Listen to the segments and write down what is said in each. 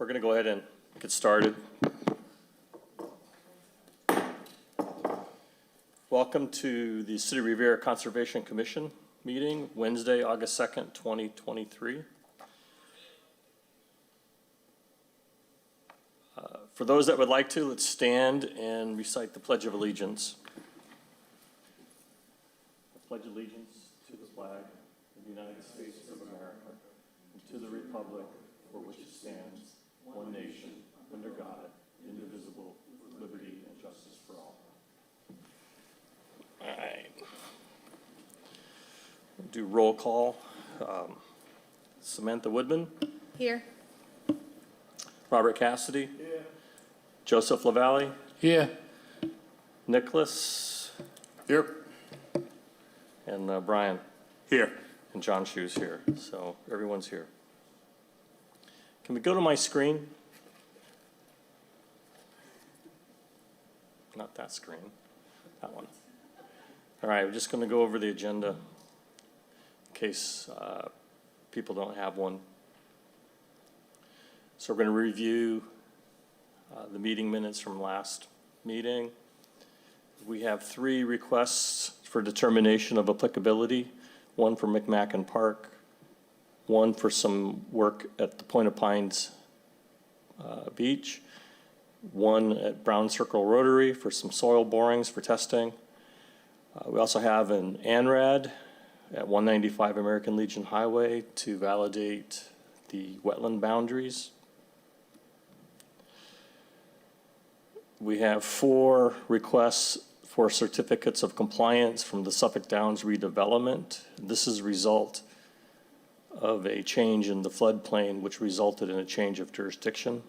We're going to go ahead and get started. Welcome to the City of Revere Conservation Commission meeting, Wednesday, August 2nd, 2023. For those that would like to, let's stand and recite the Pledge of Allegiance. I pledge allegiance to the flag of the United States of America and to the republic for which it stands, one nation, under God, indivisible, with liberty and justice for all. All right. We'll do roll call. Samantha Woodman. Here. Robert Cassidy. Here. Joseph LaValle. Here. Nicholas. Here. And Brian. Here. And John Shue's here. So everyone's here. Can we go to my screen? Not that screen, that one. All right, we're just going to go over the agenda in case people don't have one. So we're going to review the meeting minutes from last meeting. We have 3 requests for determination of applicability, one for McMacken Park, one for some work at the Point of Pines Beach, one at Brown Circle Rotary for some soil borings for testing. We also have an ANRAD at 195 American Legion Highway to validate the wetland boundaries. We have 4 requests for certificates of compliance from the Suffolk Downs redevelopment. This is a result of a change in the floodplain, which resulted in a change of jurisdiction.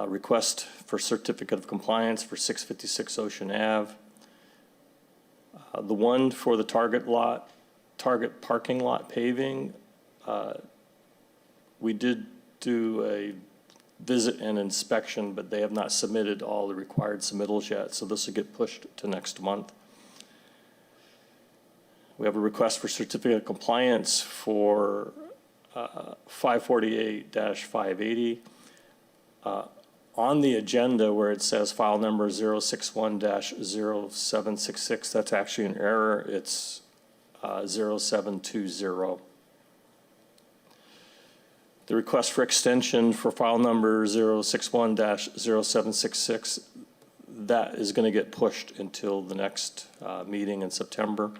Request for certificate of compliance for 656 Ocean Ave. The one for the Target parking lot paving, we did do a visit and inspection, but they have not submitted all the required submittals yet, so this will get pushed to next month. We have a request for certificate of compliance for 548-580. On the agenda where it says file number 061-0766, that's actually an error. It's 0720. The request for extension for file number 061-0766, that is going to get pushed until the next meeting in September.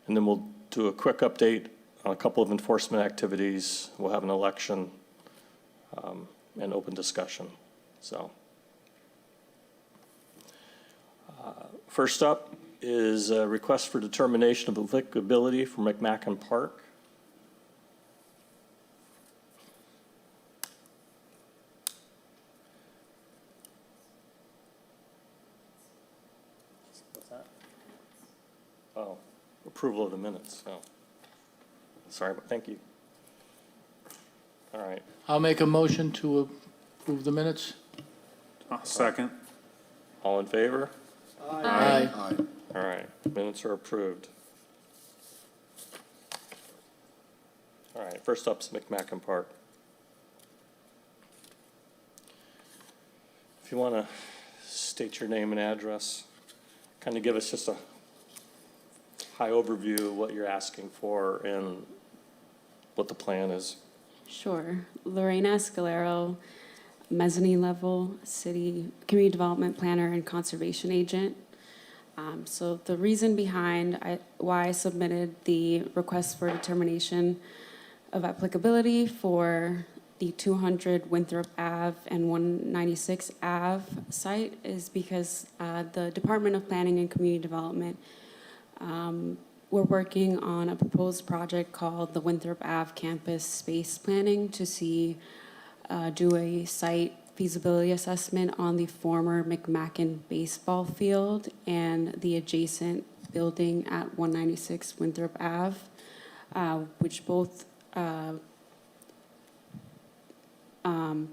And then we'll do a quick update on a couple of enforcement activities. We'll have an election and open discussion. So, first up is a request for determination of applicability for McMacken Park. What's that? Oh, approval of the minutes. Oh, sorry, but thank you. All right. I'll make a motion to approve the minutes. Second. All in favor? Aye. All right, minutes are approved. All right, first up is McMacken Park. If you want to state your name and address, kind of give us just a high overview of what you're asking for and what the plan is. Sure. Lorena Escalero, mezzanine level city community development planner and conservation agent. So the reason behind why I submitted the request for determination of applicability for the 200 Winthrop Ave and 196 Ave site is because the Department of Planning and Community Development, we're working on a proposed project called the Winthrop Ave Campus Space Planning to do a site feasibility assessment on the former McMacken baseball field and the adjacent building at 196 Winthrop Ave, which both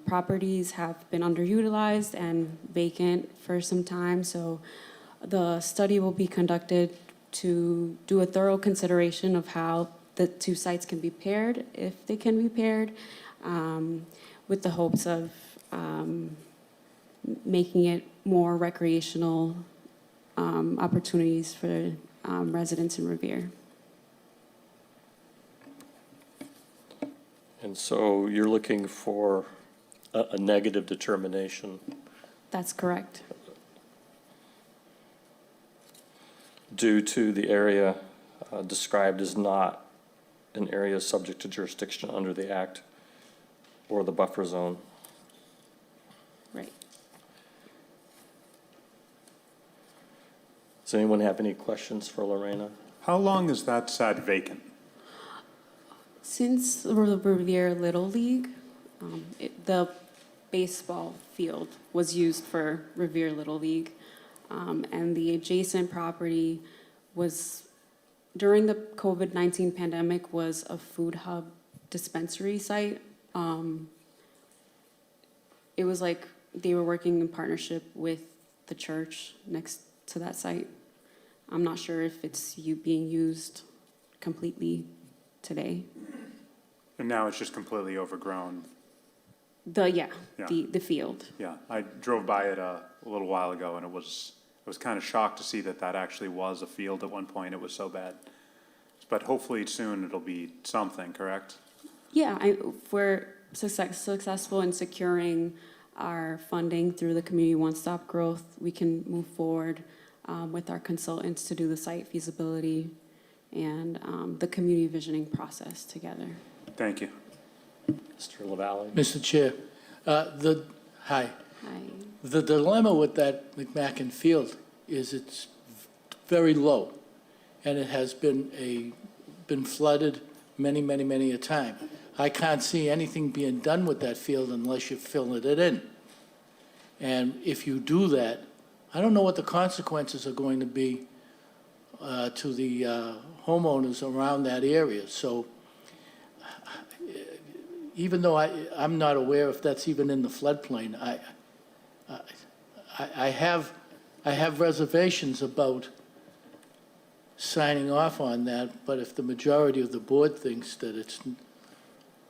properties have been underutilized and vacant for some time. So the study will be conducted to do a thorough consideration of how the 2 sites can be paired, if they can be paired. with the hopes of making it more recreational opportunities for residents in Revere. And so you're looking for a negative determination That's correct. due to the area described as not an area subject to jurisdiction under the act or the buffer zone. Right. Does anyone have any questions for Lorena? How long has that sat vacant? Since the Revere Little League, the baseball field was used for Revere Little League, and the adjacent property was, during the COVID-19 pandemic, was a food hub dispensary site. It was like they were working in partnership with the church next to that site. I'm not sure if it's being used completely today. And now it's just completely overgrown. Yeah. Yeah. The field. Yeah, I drove by it a little while ago, and I was kind of shocked to see that actually was a field at one point. It was so bad. But hopefully soon it'll be something, correct? Yeah, if we're successful in securing our funding through the Community One-Stop Growth, we can move forward with our consultants to do the site feasibility and the community visioning process together. Thank you. Mr. LaValle? Mr. Chair, hi. Hi. The dilemma with that McMacken Field is it's very low, and it has been flooded many a time. I can't see anything being done with that field unless you fill it in. And if you do that, I don't know what the consequences are going to be to the homeowners around that area. So even though I'm not aware if that's even in the floodplain, I have reservations about signing off on that, but if the majority of the board thinks that it's,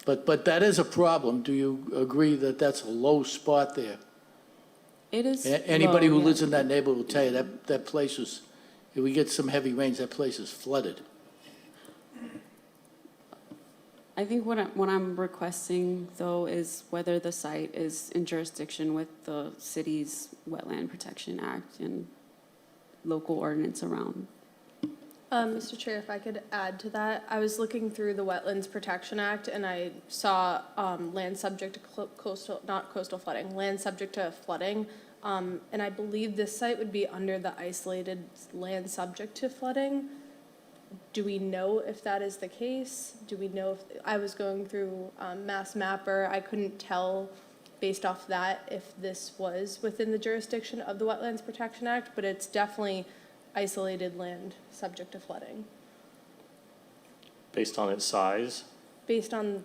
but that is a problem. Do you agree that that's a low spot there? It is. Anybody low, who yeah. lives in that neighborhood will tell you that place is, if we get some heavy rains, that place is flooded. I think what I'm requesting, though, is whether the site is in jurisdiction with the city's Wetland Protection Act and local ordinance around. Mr. Chair, if I could add to that, I was looking through the Wetlands Protection Act and I saw land subject to land subject to flooding. And I believe this site would be under the isolated land subject to flooding. Do we know if that is the case? Do we know if, I was going through Mass Mapper, I couldn't tell based off that if this was within the jurisdiction of the Wetlands Protection Act, but it's definitely isolated land subject to flooding. Based on its size? Based on,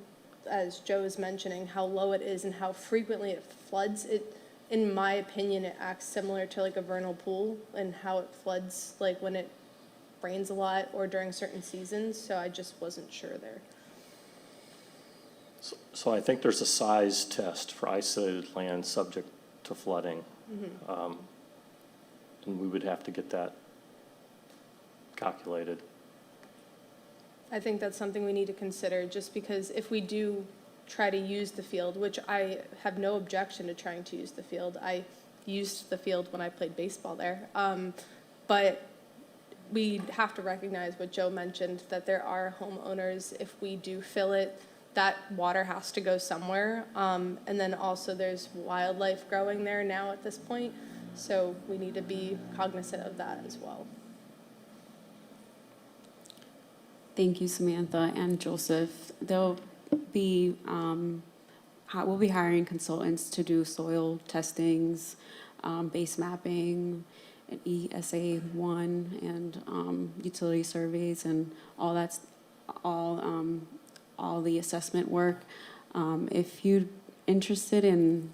as Joe was mentioning, how low it is and how frequently it floods, in my opinion, it acts similar to like a vernal pool and how it floods, like when it rains a lot or during certain seasons, so I just wasn't sure there. So I think there's a size test for isolated land subject to flooding. And we would have to get that calculated. I think that's something we need to consider, just because if we do try to use the field, which I have no objection to trying to use the field. I used the field when I played baseball there. But we have to recognize what Joe mentioned, that there are homeowners, if we do fill it, that water has to go somewhere. And then also there's wildlife growing there now at this point. So we need to be cognizant of that as well. Thank you, Samantha and Joseph. We'll be hiring consultants to do soil testings, base mapping, and ESA1, and utility surveys, and all that's all the assessment work. If you're interested in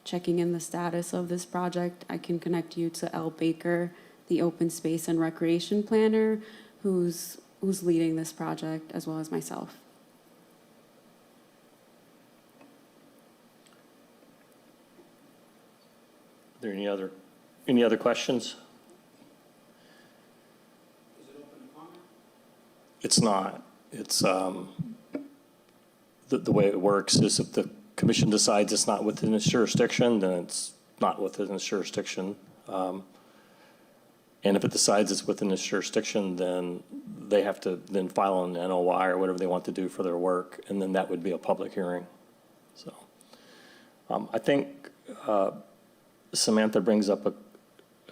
checking in the status of this project, I can connect you to Elle Baker, the Open Space and Recreation Planner, who's leading this project, as well as myself. there any other questions? It's not. It's, the way it works is if the commission decides it's not within its jurisdiction, then it's not within its jurisdiction. And if it decides it's within its jurisdiction, then they have to then file an NOI or whatever they want to do for their work, and then that would be a public hearing. So I think Samantha brings up a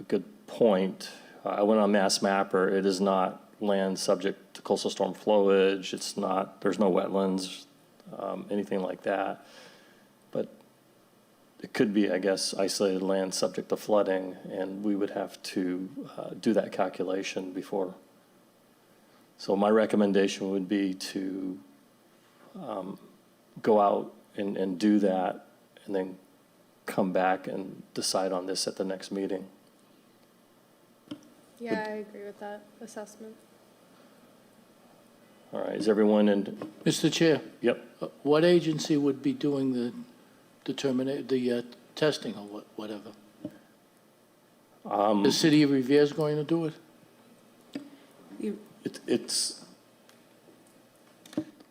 good point. I went on Mass Mapper. It is not land subject to coastal storm flowage. It's not, there's no wetlands, anything like that. But it could be, I guess, isolated land subject to flooding, and we would have to do that calculation before. So my recommendation would be to go out and do that, and then come back and decide on this at the next meeting. Yeah, I agree with that assessment. All right, is everyone in? Mr. Chair, Yep. what agency would be doing the testing or whatever? The city of Revere is going to do it?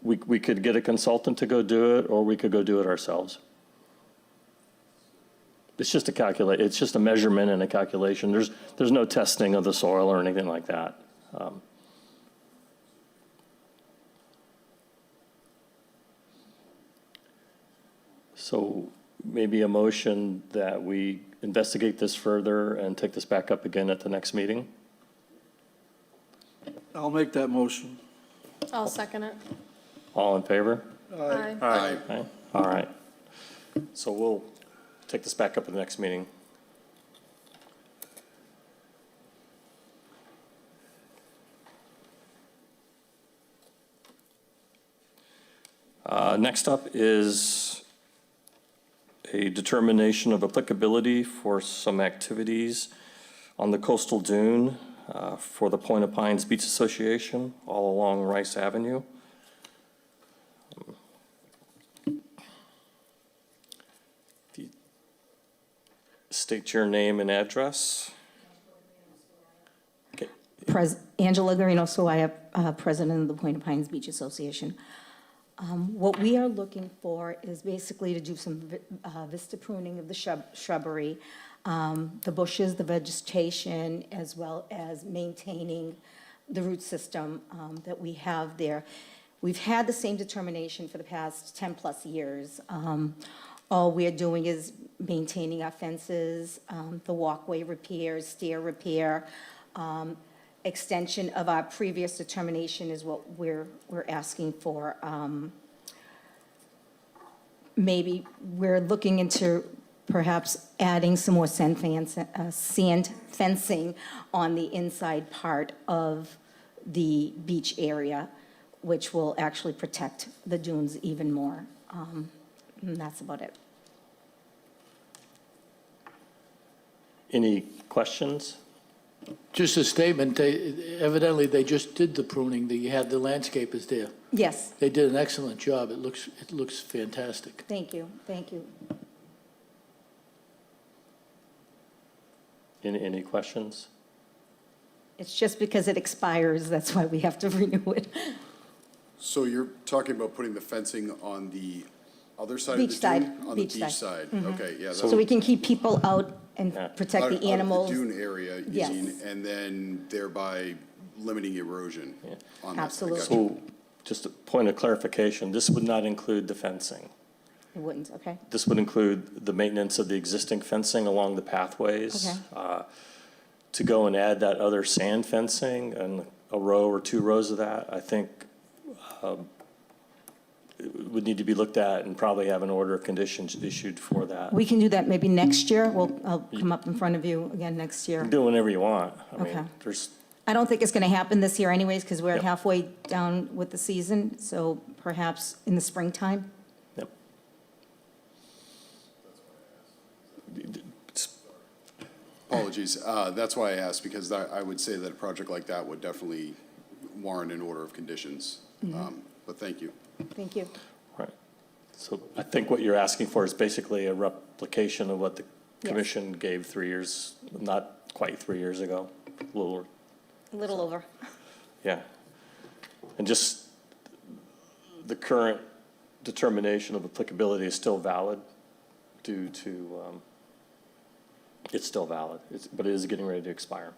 We could get a consultant to go do it, or we could go do it ourselves. It's just it's just a measurement and a calculation. There's no testing of the soil or anything like that. So maybe a motion that we investigate this further and take this back up again at the next meeting? I'll make that motion. I'll second it. All in favor? Aye. Aye. All right. So we'll take this back up at the next meeting. Next up is a determination of applicability for some activities on the coastal dune for the Point of Pines Beach Association all along Rice Avenue. State your name and address. Okay. Angela Garino, so I am president of the Point of Pines Beach Association. What we are looking for is basically to do some vista pruning of the shrubbery, the bushes, the vegetation, as well as maintaining the root system that we have there. We've had the same determination for the past 10-plus years. All we're doing is maintaining our fences, the walkway repairs, stair repair. Extension of our previous determination is what we're asking for. Maybe we're looking into perhaps adding some more sand fencing on the inside part of the beach area, which will actually protect the dunes even more. And that's about it. Any questions? Just a statement, evidently they just did the pruning, you had the landscapers there. Yes, They did an excellent job, it looks fantastic. thank you, thank you. Any questions? It's just because it expires, that's why we have to renew it. So you're talking about putting the fencing on the other side of Beach the side, dune? On the beach beach side. side, okay, yeah. So we can keep people out and Yeah. protect Out the of animals. the dune area, you Yes. mean, and then thereby limiting erosion on that. I Absolutely. got you. So just a point of clarification, this would not include the fencing. It wouldn't, okay? This would include the maintenance of the existing fencing along the pathways. Okay. To go and add that other sand fencing and a row or two rows of that, I think it would need to be looked at and probably have an order of conditions issued for that. We can do that maybe next year. I'll come up in front of you again next year. Do whenever you want. I mean, Okay. there's, I don't think it's going to happen this year anyways, because we're Yep. halfway down with the season, so perhaps in the springtime. yep. It's- Apologies, that's why I asked, because I would say that a project like that would definitely warrant an order of conditions. But thank you. Thank you. Right. So I think what you're asking for is basically a replication of what the commission gave 3 years, not quite 3 years ago, a little, A little over. yeah. And just the current determination of applicability is still valid due to, it's still valid, but it is getting ready to expire.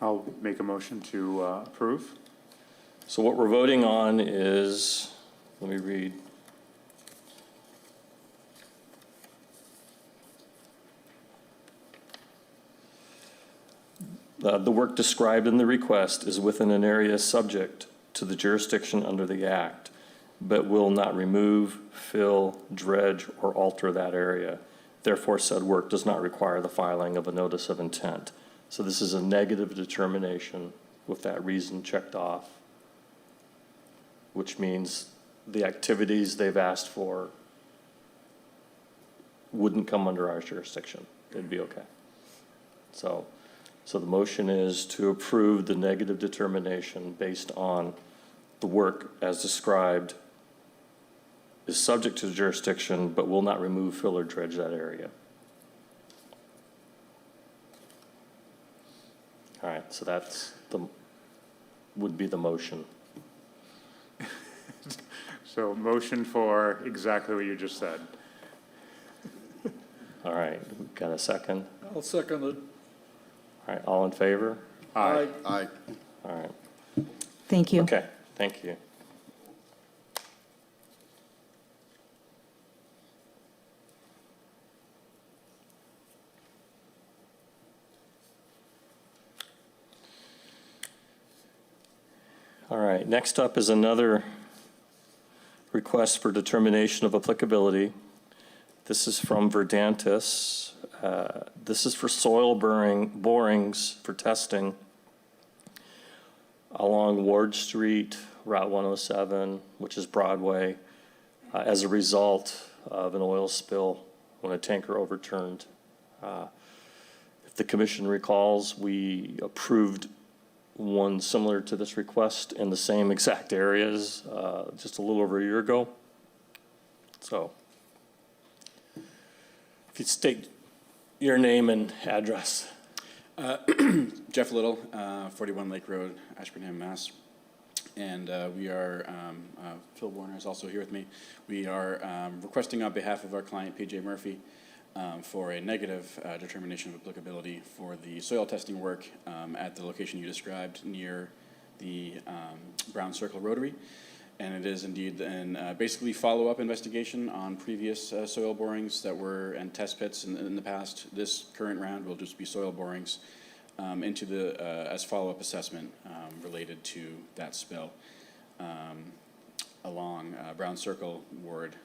I'll make a motion to approve. So what we're voting on is, let me read. The work described in the request is within an area subject to the jurisdiction under the act, but will not remove, fill, dredge, or alter that area. Therefore, said work does not require the filing of a notice of intent. So this is a negative determination with that reason checked off, which means the activities they've asked for wouldn't come under our jurisdiction. It'd be okay. So the motion is to approve the negative determination based on the work as described is subject to jurisdiction, but will not remove, fill, or dredge that area. All right, so that's would be the motion. So motion for exactly what you just said. All right, got a second? I'll second it. All right, all in favor? Aye. Aye. All right, Thank you. okay, thank you. All right, next up is another request for determination of applicability. This is from Verdantis. This is for soil borings for testing along Ward Street, Route 107, which is Broadway, as a result of an oil spill when a tanker overturned. If the commission recalls, we approved one similar to this request in the same exact areas just a little over a year ago. So if you state your name and address. Jeff Little, 41 Lake Road, Ashburnham, Mass. And we are, Phil Warner is also here with me. We are requesting on behalf of our client, PJ Murphy, for a negative determination of applicability for the soil testing work at the location you described near the Brown Circle Rotary. And it is indeed an basically follow-up investigation on previous soil borings that were, and test pits in the past. This current round will just be soil borings into the, as follow-up assessment related to that spill along Brown Circle, Ward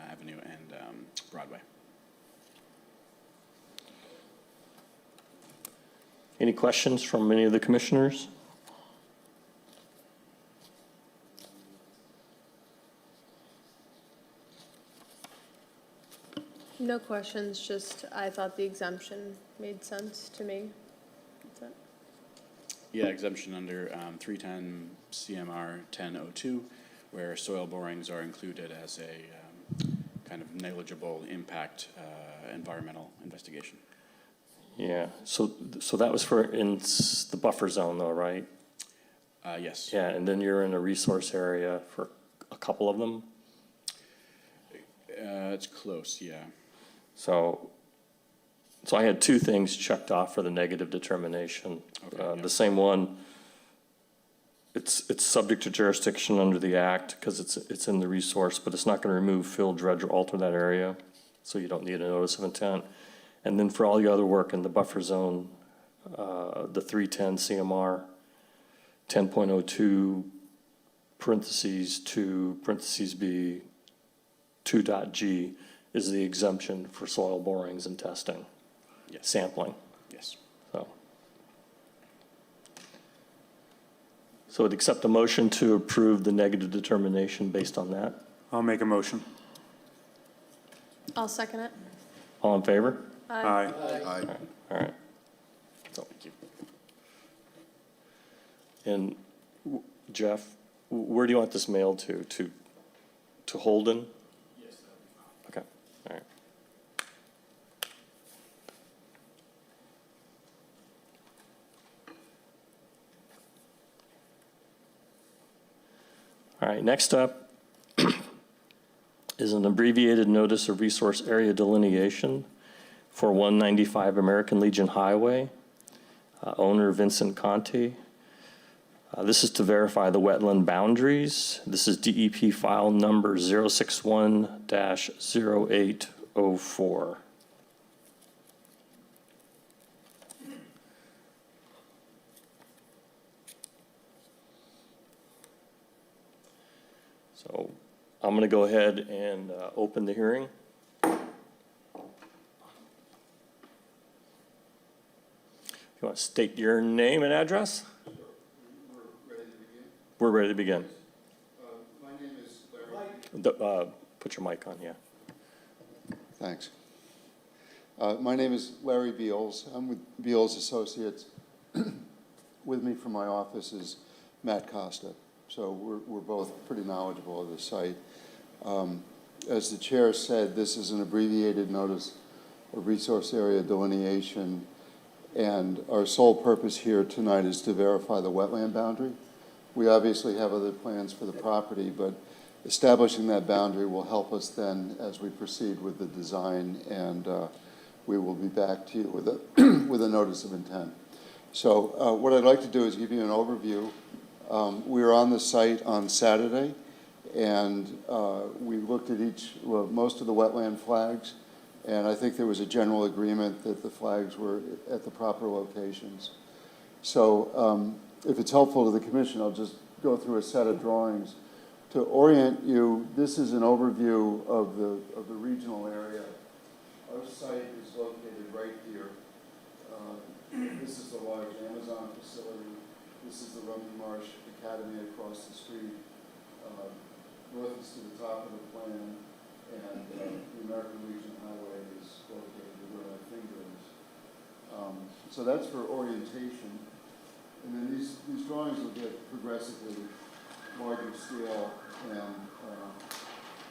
Avenue, and Broadway. Any questions from any of the commissioners? No questions, just I thought the exemption made sense to me. That's it. Yeah, exemption under 310 CMR 1002, where soil borings are included as a kind of negligible impact environmental investigation. Yeah, so that was for the buffer zone though, right? Yes. Yeah, and then you're in a resource area for a couple of them? It's close, yeah. So I had two things checked off for the negative determination. Okay, yeah. The same one, it's subject to jurisdiction under the act because it's in the resource, but it's not going to remove, fill, dredge, or alter that area, so you don't need a notice of intent. And then for all the other work in the buffer zone, the 310 CMR 10.02 parentheses 2 parentheses B 2.g is the exemption for soil borings and testing, Yes. sampling. Yes. So I'd accept a motion to approve the negative determination based on that. I'll make a motion. I'll second it. All in favor? Aye. Aye. All right. So, Thank you. and Jeff, where do you want this mailed to to Holden? Yes. Okay, all right. All right, next up is an abbreviated notice of resource area delineation for 195 American Legion Highway. Owner Vincent Conti. This is to verify the wetland boundaries. This is DEP file number 061-0804. So I'm going to go ahead and open the hearing. You want to state your name and address? We're ready to begin. My name is Larry. Put your mic on, yeah. Thanks. My name is Larry Beals. I'm with Beals Associates. With me from my office is Matt Costa. So we're both pretty knowledgeable of the site. As the chair said, this is an abbreviated notice of resource area delineation, and our sole purpose here tonight is to verify the wetland boundary. We obviously have other plans for the property, but establishing that boundary will help us then as we proceed with the design, and we will be back to you with a, with a notice of intent. So what I'd like to do is give you an overview. We were on the site on Saturday, and we looked at most of the wetland flags, and I think there was a general agreement that the flags were at the proper locations. So if it's helpful to the commission, I'll just go through a set of drawings. To orient you, this is an overview of the regional area. Our site is located right here. This is the large Amazon facility. This is the Rumney Marsh Academy across the street. North is to the top of the plan, and the American Legion Highway is located where my finger is. So that's for orientation. And then these drawings will get progressively larger scale and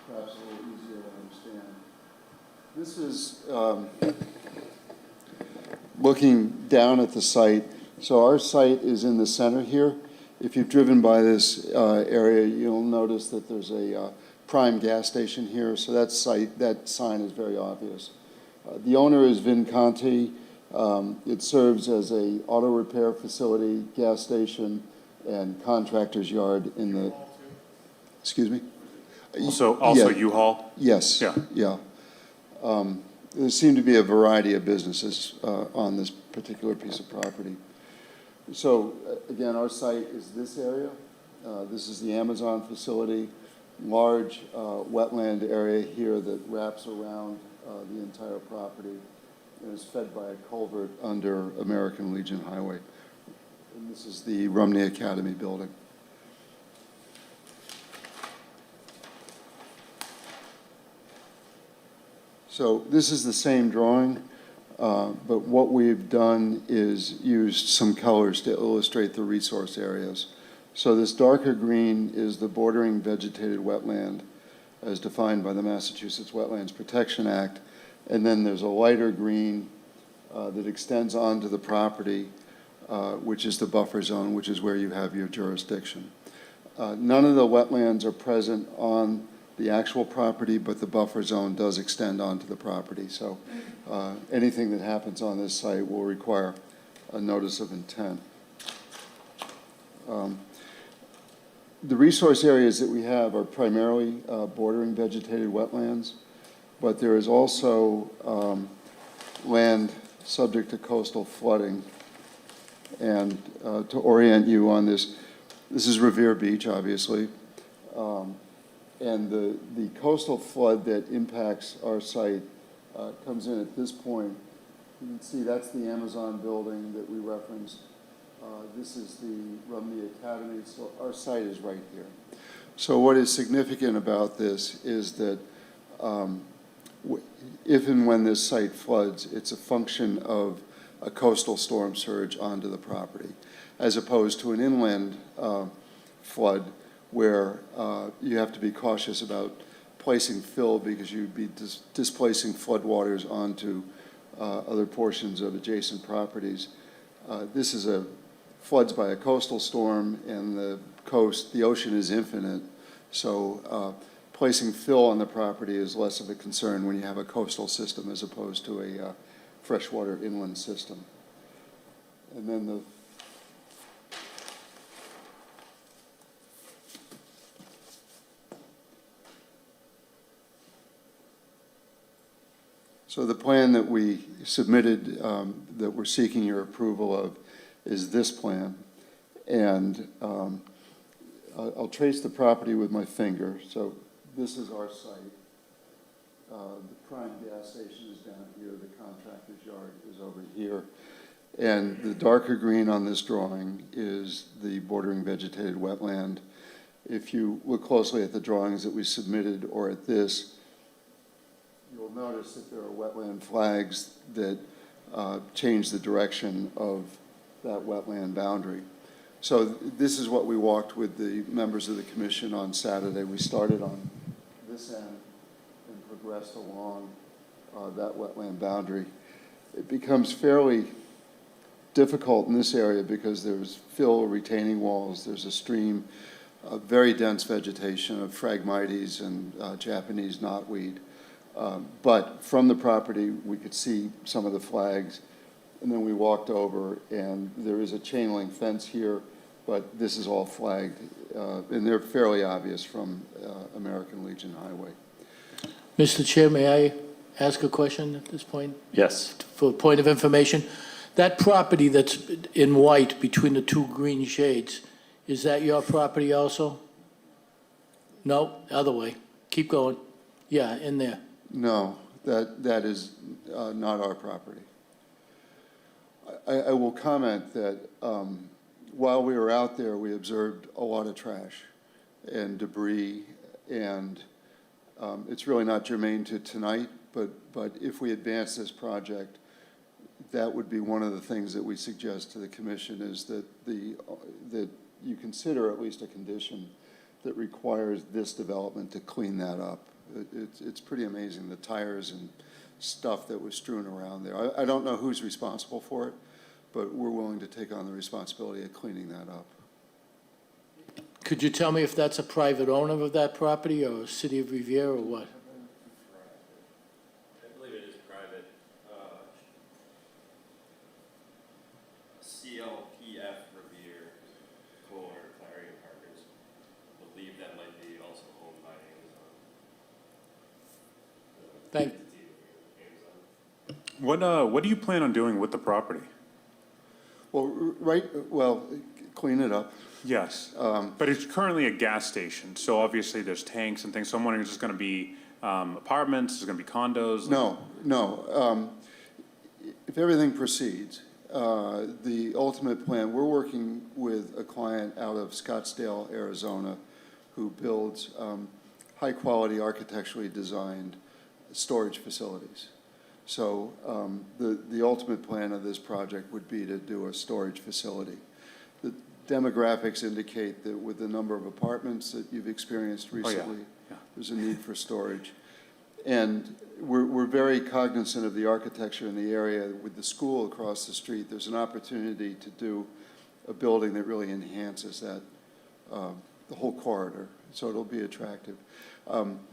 perhaps a little easier to understand. This is looking down at the site. So our site is in the center here. If you've driven by this area, you'll notice that there's a Prime gas station here. So that sign is very obvious. The owner is Vin Conti. It serves as a auto repair facility, gas station, and contractor's yard in the, excuse me? Also Yeah. U-Haul? Yes. Yeah. There seem to be a variety of businesses on this particular piece of property. So again, our site is this area. This is the Amazon facility, large wetland area here that wraps around the entire property and is fed by a culvert under American Legion Highway. And this is the Rumney Academy building. So this is the same drawing, but what we've done is used some colors to illustrate the resource areas. So this darker green is the bordering vegetated wetland as defined by the Massachusetts Wetlands Protection Act. And then there's a lighter green that extends onto the property, which is the buffer zone, which is where you have your jurisdiction. None of the wetlands are present on the actual property, but the buffer zone does extend onto the property. So anything that happens on this site will require a notice of intent. The resource areas that we have are primarily bordering vegetated wetlands, but there is also land subject to coastal flooding. And to orient you on this, this is Revere Beach, obviously. And the coastal flood that impacts our site comes in at this point. You can see that's the Amazon building that we referenced. This is the Rumney Academy, so our site is right here. So what is significant about this is that if and when this site floods, it's a function of a coastal storm surge onto the property, as opposed to an inland flood where you have to be cautious about placing fill because you'd be displacing floodwaters onto other portions of adjacent properties. This is floods by a coastal storm, and the ocean is infinite. So placing fill on the property is less of a concern when you have a coastal system as opposed to a freshwater inland system. And then so the plan that we submitted, that we're seeking your approval of, is this plan. And I'll trace the property with my finger. So this is our site. The prime gas station is down here. The contractor's yard is over here. And the darker green on this drawing is the bordering vegetated wetland. If you look closely at the drawings that we submitted or at this, you'll notice that there are wetland flags that change the direction of that wetland boundary. So this is what we walked with the members of the commission on Saturday. We started on this end and progressed along that wetland boundary. It becomes fairly difficult in this area because there's fill retaining walls, there's a stream, very dense vegetation of Phragmites and Japanese knotweed. But from the property, we could see some of the flags. And then we walked over, and there is a chain link fence here, but this is all flagged. And they're fairly obvious from American Legion Highway. Mr. Chair, may I ask a question at this point? Yes. For a point of information, that property that's in white between the two green shades, is that your property also? No, other way. Keep going. Yeah, in there. No, that is not our property. I will comment that while we were out there, we observed a lot of trash and debris, and it's really not germane to tonight, but if we advance this project, that would be one of the things that we suggest to the commission, is that that you consider at least a condition that requires this development to clean that up. It's pretty amazing, the tires and stuff that was strewn around there. I don't know who's responsible for it, but we're willing to take on the responsibility of cleaning that up. Could you tell me if that's a private owner of that property or City of Riviera or what? I believe it is private. CLPF Revere, co-owner Clarion Partners. I believe that might be also owned by Amazon. Thank, What do you plan on doing with the property? Well, clean it up. Yes, but it's currently a gas station, so obviously there's tanks and things, so I'm wondering, is this gonna be apartments, is it gonna be condos? No. If everything proceeds, the ultimate plan, we're working with a client out of Scottsdale, Arizona, who builds high-quality architecturally designed storage facilities. So the ultimate plan of this project would be to do a storage facility. The demographics indicate that with the number of apartments that you've experienced recently, Yeah. there's a need for storage. And we're very cognizant of the architecture in the area. With the school across the street, there's an opportunity to do a building that really enhances that, the whole corridor, so it'll be attractive.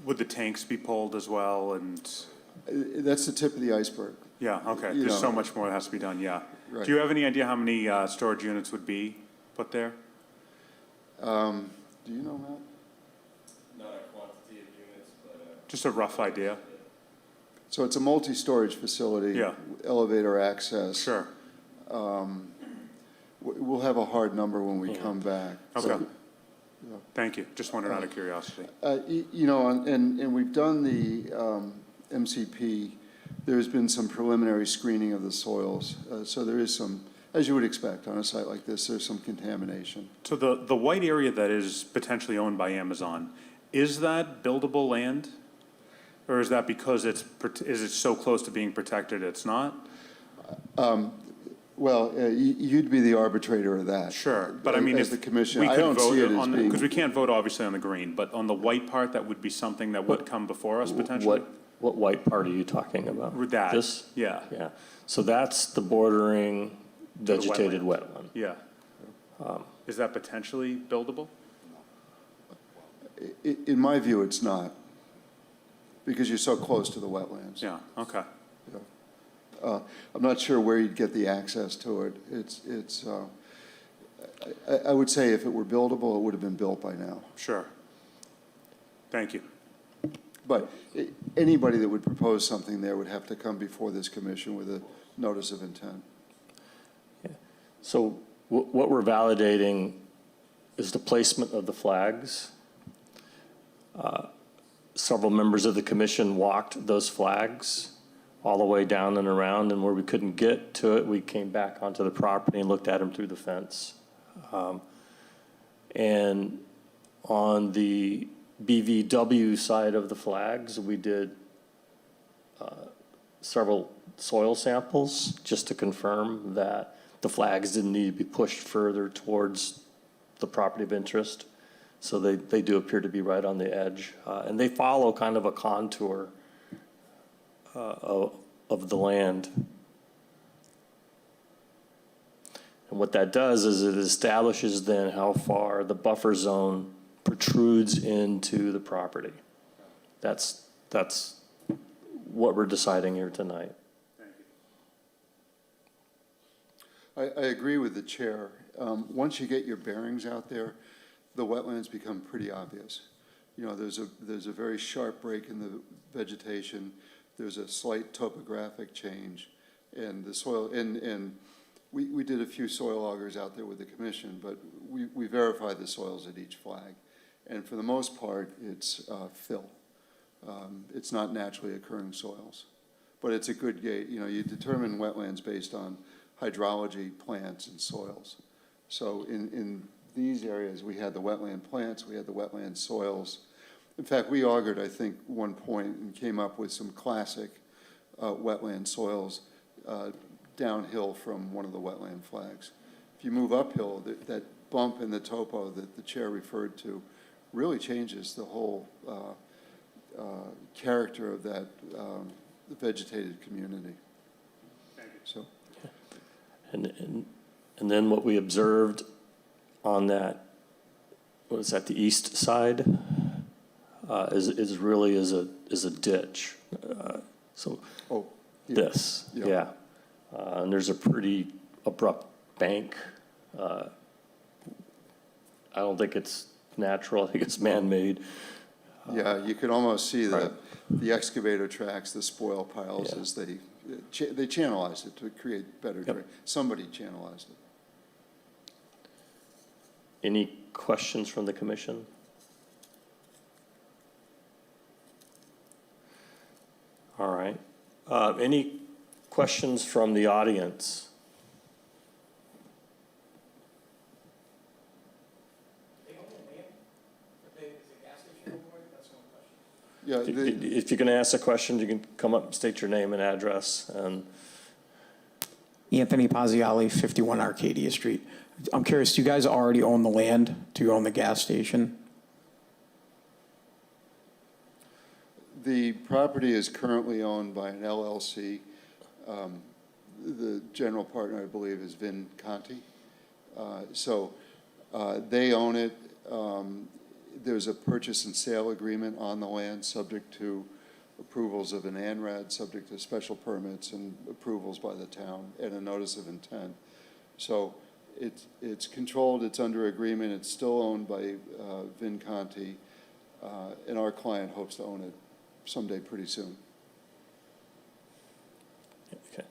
Would the tanks be pulled as well, and, That's the tip of the iceberg. yeah, okay, You there's so know. much more that has to be done, yeah. Right. Do you have any idea how many storage units would be put there? Do you know, Matt? Not a quantity of units, but Just a rough idea? So it's a multi-storage facility. Yeah. Elevator access. Sure, We'll have a hard number when we come back. okay. Thank you, just wondered out of curiosity. You know, and we've done the MCP. There's been some preliminary screening of the soils. So there is some, as you would expect on a site like this, there's some contamination. So the white area that is potentially owned by Amazon, is that buildable land? Or is that because is it so close to being protected, it's not? Well, you'd be the arbitrator of that. Sure, but I mean, As if the commission, we I could don't see vote it as on, being. because we can't vote obviously on the green, but on the white part, that would be something that would come before us potentially? What white part are you talking about? With that, This? yeah, Yeah, so that's the bordering the vegetated wetland. wetland. yeah. Is that potentially buildable? In my view, it's not, because you're so close to the wetlands. Yeah, okay. I'm not sure where you'd get the access to it. I would say if it were buildable, it would have been built by now. Sure. Thank you. But anybody that would propose something there would have to come before this commission with a notice of intent. So what we're validating is the placement of the flags. Several members of the commission walked those flags all the way down and around, and where we couldn't get to it, we came back onto the property and looked at them through the fence. And on the BVW side of the flags, we did several soil samples just to confirm that the flags didn't need to be pushed further towards the property of interest. So they do appear to be right on the edge. And they follow kind of a contour of the land. And what that does is it establishes then how far the buffer zone protrudes into the property. That's what we're deciding here tonight. I agree with the chair. Once you get your bearings out there, the wetlands become pretty obvious. You know, there's a very sharp break in the vegetation. There's a slight topographic change, and the soil, and we did a few soil augers out there with the commission, but we verified the soils at each flag. And for the most part, it's fill. It's not naturally occurring soils. But it's a good gate. You know, you determine wetlands based on hydrology, plants, and soils. So in these areas, we had the wetland plants, we had the wetland soils. In fact, we augured, I think, one point and came up with some classic wetland soils downhill from one of the wetland flags. If you move uphill, that bump in the topo that the chair referred to really changes the whole character of that vegetated community. So. And then what we observed on that, what is that, the east side, is really a ditch. So Oh, yeah. this, Yeah. yeah. And there's a pretty abrupt bank. I don't think it's natural, I think it's man-made. Yeah, you could almost see Right. the excavator tracks, the spoil piles Yeah. as they channelized it to create better Yep. drain. Somebody channelized it. Any questions from the commission? All right. Any questions from the audience? Yeah, If you can ask a question, you can come up, state your name and address, and Anthony Pazziali, 51 Arcadia Street. I'm curious, do you guys already own the land? Do you own the gas station? the property is currently owned by an LLC. The general partner, I believe, is Vin Conti. So they own it. There's a purchase and sale agreement on the land, subject to approvals of an ANRAD, subject to special permits and approvals by the town, and a notice of intent. So it's controlled, it's under agreement, it's still owned by Vin Conti, and our client hopes to own it someday pretty soon. okay.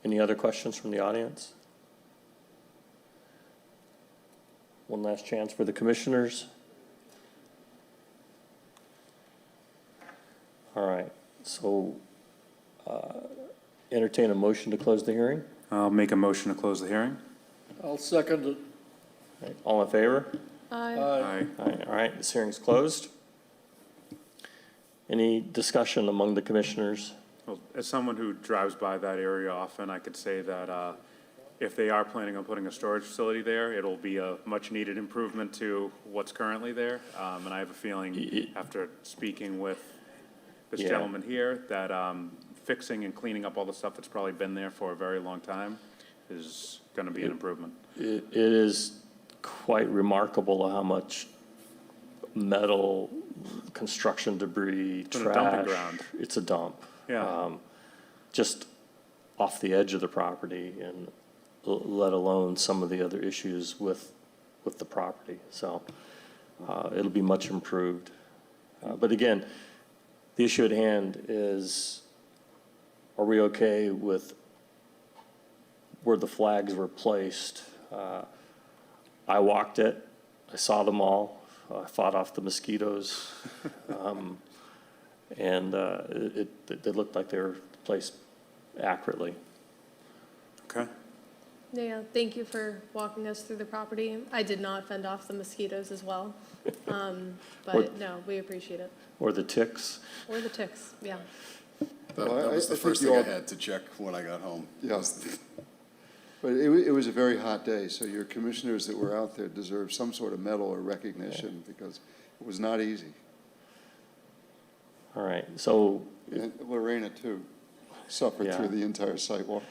Any other questions from the audience? One last chance for the commissioners. All right, so entertain a motion to close the hearing. I'll make a motion to close the hearing. I'll second it. All right, all in favor? Aye. Aye. All right, this hearing's closed. Any discussion among the commissioners? Well, as someone who drives by that area often, I could say that if they are planning on putting a storage facility there, it'll be a much-needed improvement to what's currently there. And I have a feeling, after speaking with this Yeah. gentleman here, that fixing and cleaning up all the stuff that's probably been there for a very long time is going to be an improvement. It is quite remarkable how much metal, construction debris, It's a dumping trash. ground. It's a dump. Yeah. Just off the edge of the property, and let alone some of the other issues with the property. So it'll be much improved. But again, the issue at hand is, are we okay with where the flags were placed? I walked it, I saw them all, I fought off the mosquitoes. And they looked like they were placed accurately. Okay. Yeah, thank you for walking us through the property. I did not fend off the mosquitoes as well. But no, we appreciate it. Or the ticks. Or the ticks, yeah. Well, That was I the think first you thing I all- had to check when I got home. Yeah. was But it was a very hot day, so your commissioners that were out there deserve some sort of medal or recognition, because it was not easy. All right, so, And Lorena, too, suffered Yeah. through the entire sidewalk.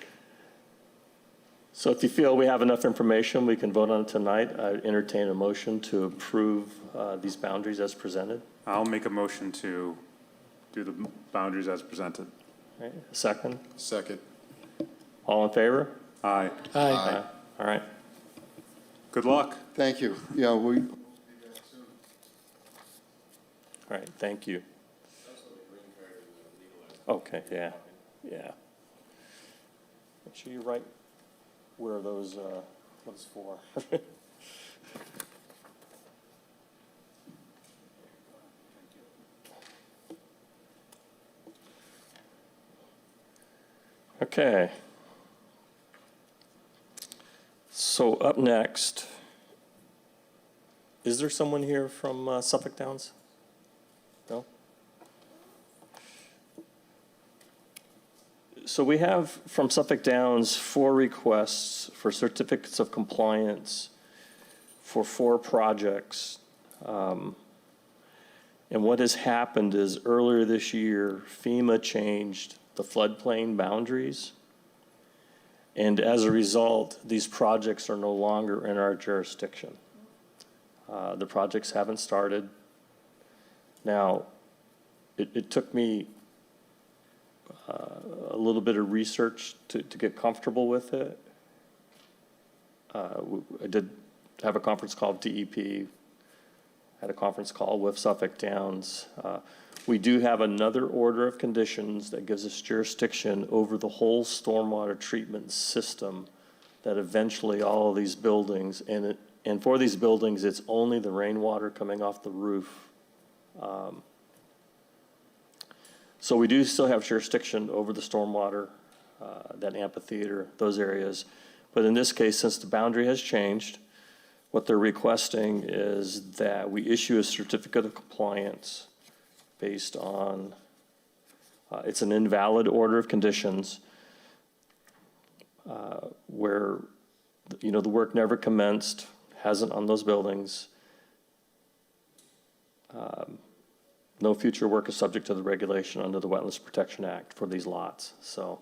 so if you feel we have enough information, we can vote on it tonight. I entertain a motion to approve these boundaries as presented. I'll make a motion to do the boundaries as presented. All right, a second. Second. All in favor? Aye. Aye. All right. Good luck. Thank you. Yeah, we, All right, thank you. Okay, yeah, yeah. Make sure you write where those, what it's for. Okay. So up next, is there someone here from Suffolk Downs? No? So we have from Suffolk Downs 4 requests for certificates of compliance for 4 projects. And what has happened is earlier this year, FEMA changed the floodplain boundaries. And as a result, these projects are no longer in our jurisdiction. The projects haven't started. Now, it took me a little bit of research to get comfortable with it. I did have a conference call with DEP, had a conference call with Suffolk Downs. We do have another order of conditions that gives us jurisdiction over the whole stormwater treatment system, that eventually all of these buildings, and for these buildings, it's only the rainwater coming off the roof. So we do still have jurisdiction over the stormwater, that amphitheater, those areas. But in this case, since the boundary has changed, what they're requesting is that we issue a certificate of compliance based on, it's an invalid order of conditions, where, you know, the work never commenced, hasn't on those buildings. No future work is subject to the regulation under the Wetlands Protection Act for these lots. So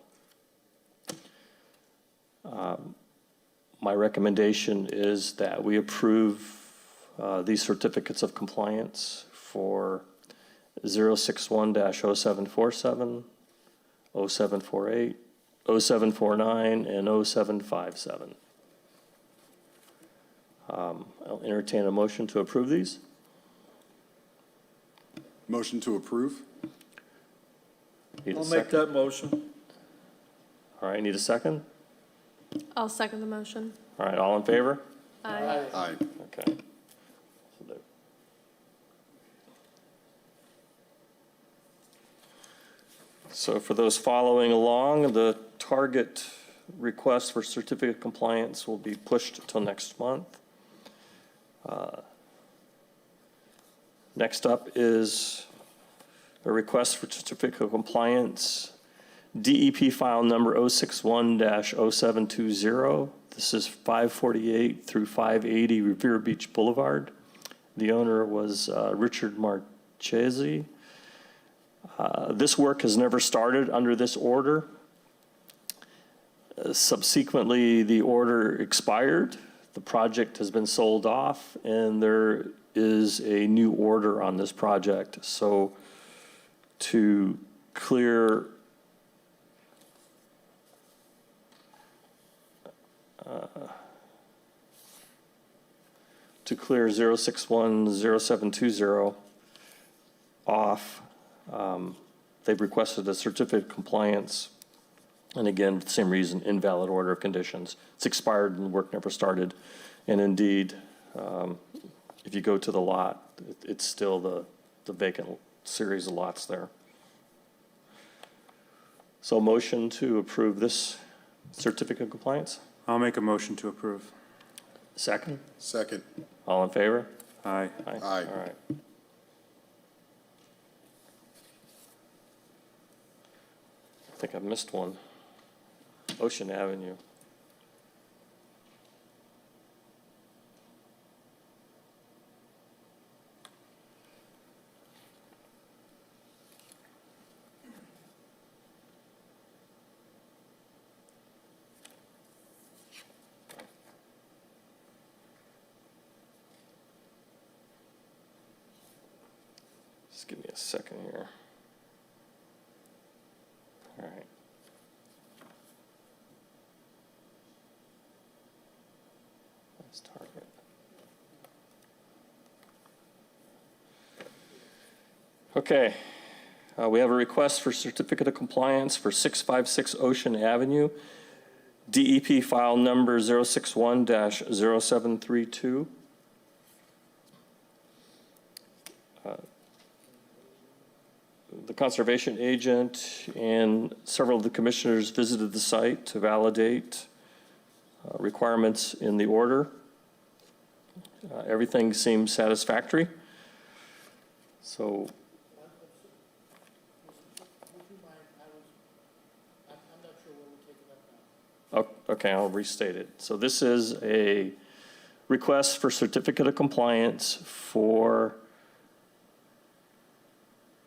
my recommendation is that we approve these certificates of compliance for 061-0747, 0748, 0749, and 0757. I'll entertain a motion to approve these. Motion to approve? Need a I'll make second? that motion. All right, need a second? I'll second the motion. All right, all in favor? Aye. Aye. Okay. So for those following along, the target request for certificate of compliance will be pushed until next month. Next up is a request for certificate of compliance DEP file number 061-0720. This is 548 through 580 Revere Beach Boulevard. The owner was Richard Marchese. This work has never started under this order. Subsequently, the order expired. The project has been sold off, and there is a new order on this project. So to clear to clear 0610720 off, they've requested a certificate of compliance. And again, same reason, invalid order of conditions. It's expired and the work never started. And indeed, if you go to the lot, it's still the vacant series of lots there. So motion to approve this certificate of compliance? I'll make a motion to approve. Second? Second. All in favor? Aye. Aye. All right. I think I missed one. Ocean Avenue. Just give me a second here. All right. That's Target. Okay. We have a request for certificate of compliance for 656 Ocean Avenue. DEP file number 061-0732. The conservation agent and several of the commissioners visited the site to validate requirements in the order. Everything seems satisfactory. So, okay, I'll restate it. So this is a request for certificate of compliance for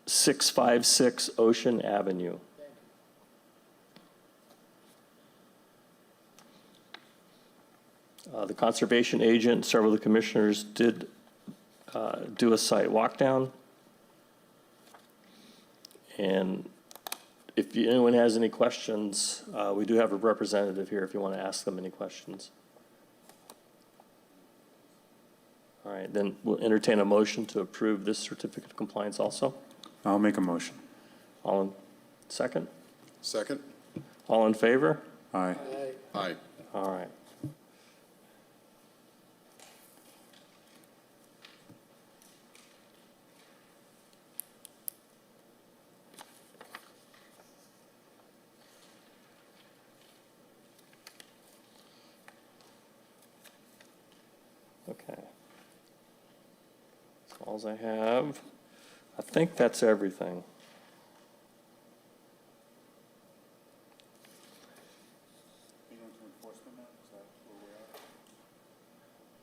656 Ocean Avenue. The conservation agent, several of the commissioners did do a site walk down. And if anyone has any questions, we do have a representative here if you want to ask them any questions. All right, then we'll entertain a motion to approve this certificate of compliance also. I'll make a motion. All in second? Second. All in favor? Aye. Aye. All right. Okay. That's all I have. I think that's everything.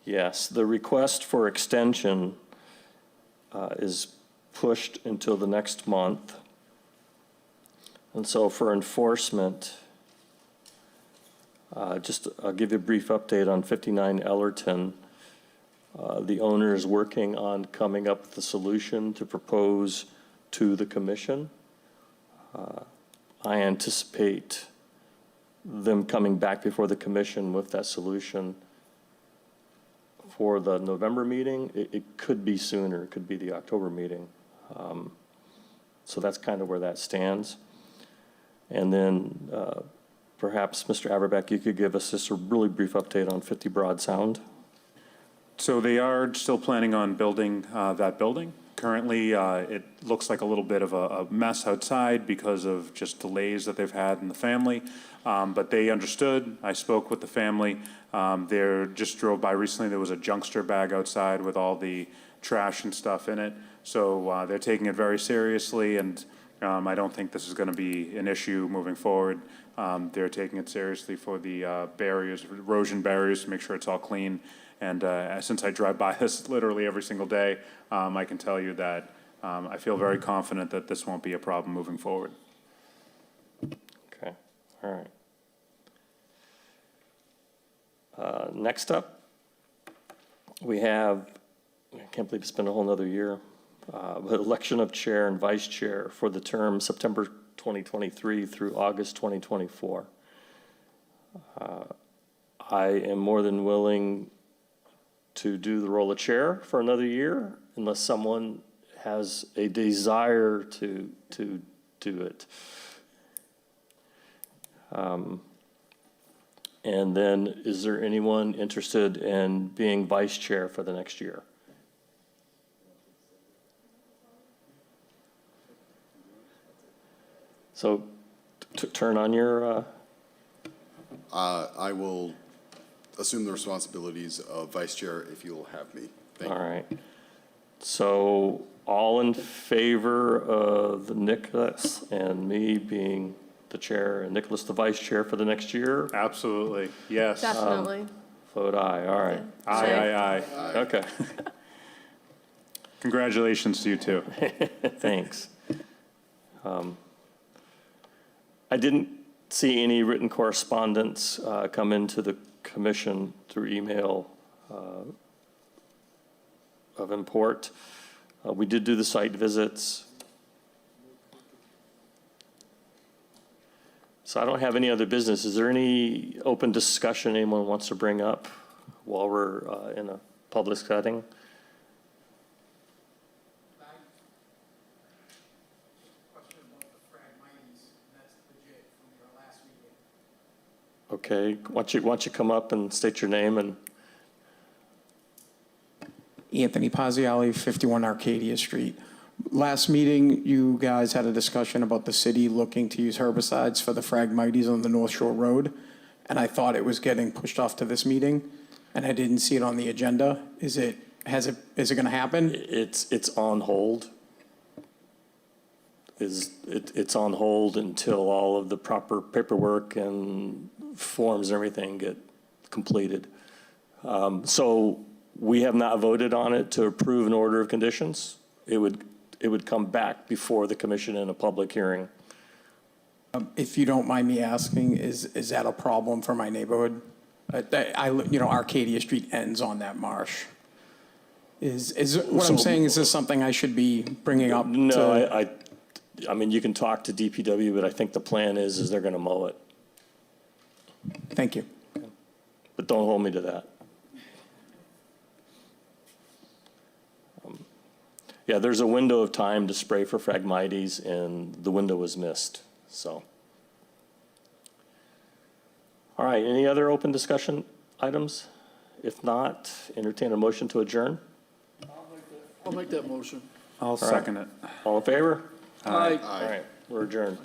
Yes, the request for extension is pushed until the next month. And so for enforcement, I'll give you a brief update on 59 Ellerton. The owner is working on coming up with a solution to propose to the commission. I anticipate them coming back before the commission with that solution for the November meeting. It could be sooner, it could be the October meeting. So that's kind of where that stands. And then perhaps, Mr. Averbeck, you could give us just a really brief update on 50 Broad Sound. So they are still planning on building that building. Currently, it looks like a little bit of a mess outside because of just delays that they've had in the family. But they understood. I spoke with the family. They just drove by recently. There was a junkster bag outside with all the trash and stuff in it. So they're taking it very seriously, and I don't think this is going to be an issue moving forward. They're taking it seriously for the barriers, erosion barriers, to make sure it's all clean. And since I drive by this literally every single day, I can tell you that I feel very confident that this won't be a problem moving forward. Okay, all right. Next up, we have, I can't believe it's been a whole nother year, but election of chair and vice chair for the term September 2023 through August 2024. I am more than willing to do the role of chair for another year unless someone has a desire to do it. And then, is there anyone interested in being vice chair for the next year? So, turn on your, I will assume the responsibilities of vice chair if you will have me. Thank all you. right. So, all in favor of Nicholas and me being the chair and Nicholas the vice chair for the next year? Absolutely, yes. Definitely. Vote aye, all right. Aye. Okay, Congratulations to you too. thanks. I didn't see any written correspondence come into the commission through email of import. We did do the site visits. So I don't have any other business. Is there any open discussion anyone wants to bring up while we're in a public setting? Question about the Phragmites, that's legit from your last meeting. Okay, why don't you come up and state your name and, Anthony Paziali, 51 Arcadia Street. Last meeting, you guys had a discussion about the city looking to use herbicides for the Phragmites on the North Shore Road, and I thought it was getting pushed off to this meeting, and I didn't see it on the agenda. Is it going to happen? it's on hold. It's on hold until all of the proper paperwork and forms and everything get completed. So we have not voted on it to approve an order of conditions. It would come back before the commission in a public hearing. If you don't mind me asking, is that a problem for my neighborhood? Arcadia Street ends on that marsh. Is what I'm saying, is this something I should be bringing up? No, I mean, you can talk to DPW, but I think the plan is they're going to mow it. Thank you. But don't hold me to that. Yeah, there's a window of time to spray for Phragmites, and the window was missed, so. All right, any other open discussion items? If not, entertain a motion to adjourn. I'll make that motion. I'll second it. All in favor? Aye. All right, we're adjourned.